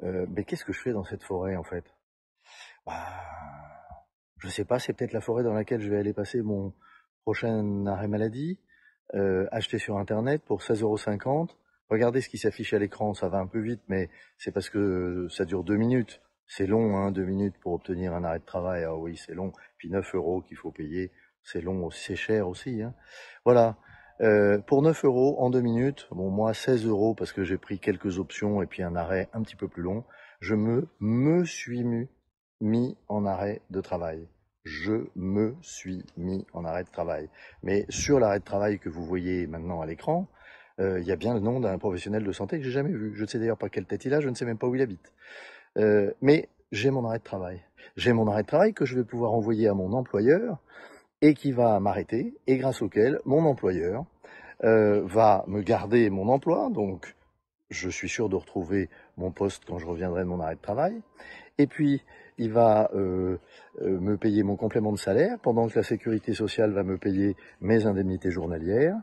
Mais qu'est-ce que je fais dans cette forêt, en fait? Bah, je sais pas, c'est peut-être la forêt dans laquelle je vais aller passer mon prochain arrêt maladie, acheté sur internet pour 16,50 €. Regardez ce qui s'affiche à l'écran, ça va un peu vite, mais c'est parce que ça dure 2 minutes. C'est long, hein, 2 minutes pour obtenir un arrêt de travail. Ah oui, c'est long. Puis 9 € qu'il faut payer, c'est long, c'est cher aussi, hein. Voilà. Pour 9 € en 2 minutes, bon moi 16 € parce que j'ai pris quelques options et puis un arrêt un petit peu plus long, je me suis mis en arrêt de travail. Je me suis mis en arrêt de travail. Mais sur l'arrêt de travail que vous voyez maintenant à l'écran, il y a bien le nom d'un professionnel de santé que j'ai jamais vu. Je ne sais d'ailleurs pas quelle tête il a, je ne sais même pas où il habite. Mais j'ai mon arrêt de travail. J'ai mon arrêt de travail que je vais pouvoir envoyer à mon employeur et qui va m'arrêter et grâce auquel mon employeur va me garder mon emploi. Donc, je suis sûr de retrouver mon poste quand je reviendrai de mon arrêt de travail. Et puis, il va me payer mon complément de salaire pendant que la sécurité sociale va me payer mes indemnités journalières,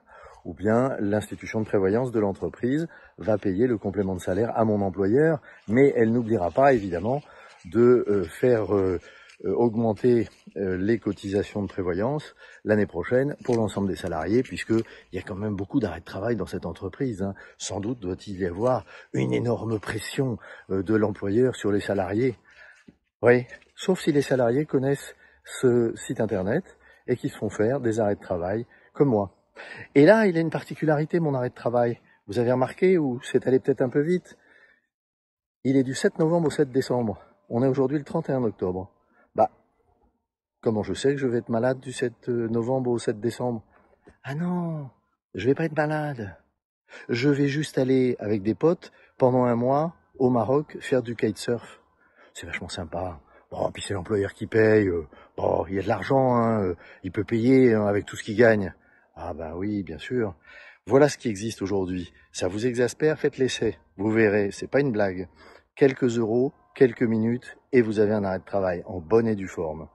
ou bien l'institution de prévoyance de l'entreprise va payer le complément de salaire à mon employeur, mais elle n'oubliera pas, évidemment, de faire augmenter les cotisations de prévoyance l'année prochaine pour l'ensemble des salariés, puisqu'il y a quand même beaucoup d'arrêts de travail dans cette entreprise, hein. Sans doute doit-il y avoir une énorme pression de l'employeur sur les salariés. Oui, sauf si les salariés connaissent ce site internet et qui se font faire des arrêts de travail comme moi. Et là, il a une particularité, mon arrêt de travail. Vous avez remarqué, ou c'est allé peut-être un peu vite, il est du 7 novembre au 7 décembre. On est aujourd'hui le 31 octobre. Bah, comment je sais que je vais être malade du 7 novembre au 7 décembre? Ah non, je vais pas être malade. Je vais juste aller avec des potes pendant un mois au Maroc faire du kitesurf. C'est vachement sympa. Bon, puis c'est l'employeur qui paye. Bon, il y a de l'argent, hein, il peut payer hein, avec tout ce qu'il gagne. Ah bah oui, bien sûr. Voilà ce qui existe aujourd'hui. Ça vous exaspère, faites l'essai. Vous verrez, c'est pas une blague. Quelques euros, quelques minutes, et vous avez un arrêt de travail en bonne et due forme.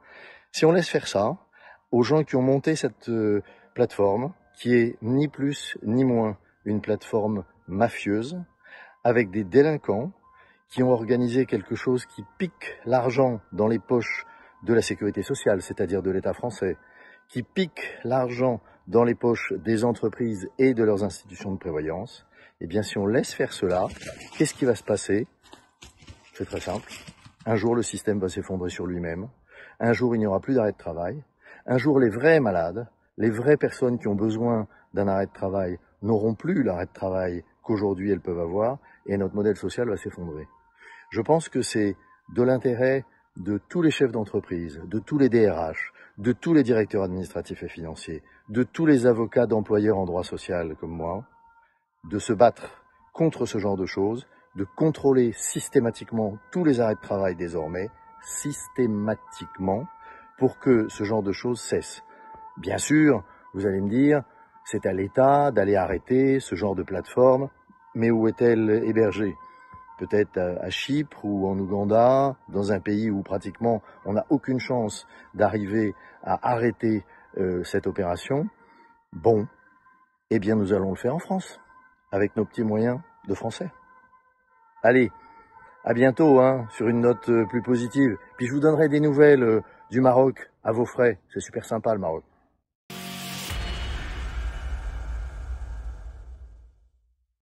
Si on laisse faire ça, aux gens qui ont monté cette plateforme, qui est ni plus ni moins une plateforme mafieuse, avec des délinquants qui ont organisé quelque chose qui pique l'argent dans les poches de la sécurité sociale, c'est-à-dire de l'État français, qui pique l'argent dans les poches des entreprises et de leurs institutions de prévoyance, eh bien si on laisse faire cela, qu'est-ce qui va se passer? C'est très simple. Un jour, le système va s'effondrer sur lui-même. Un jour, il n'y aura plus d'arrêt de travail. Un jour, les vrais malades, les vraies personnes qui ont besoin d'un arrêt de travail n'auront plus l'arrêt de travail qu'aujourd'hui elles peuvent avoir et notre modèle social va s'effondrer. Je pense que c'est de l'intérêt de tous les chefs d'entreprise, de tous les DRH, de tous les directeurs administratifs et financiers, de tous les avocats d'employeurs en droit social comme moi, de se battre contre ce genre de choses, de contrôler systématiquement tous les arrêts de travail désormais, systématiquement, pour que ce genre de choses cesse. Bien sûr, vous allez me dire, c'est à l'État d'aller arrêter ce genre de plateforme, mais où est-elle hébergée? Peut-être à Chypre ou en Ouganda, dans un pays où pratiquement on n'a aucune chance d'arriver à arrêter cette opération. Bon, eh bien nous allons le faire en France, avec nos petits moyens de français. Allez, à bientôt, hein, sur une note plus positive. Puis je vous donnerai des nouvelles du Maroc à vos frais. C'est super sympa le Maroc.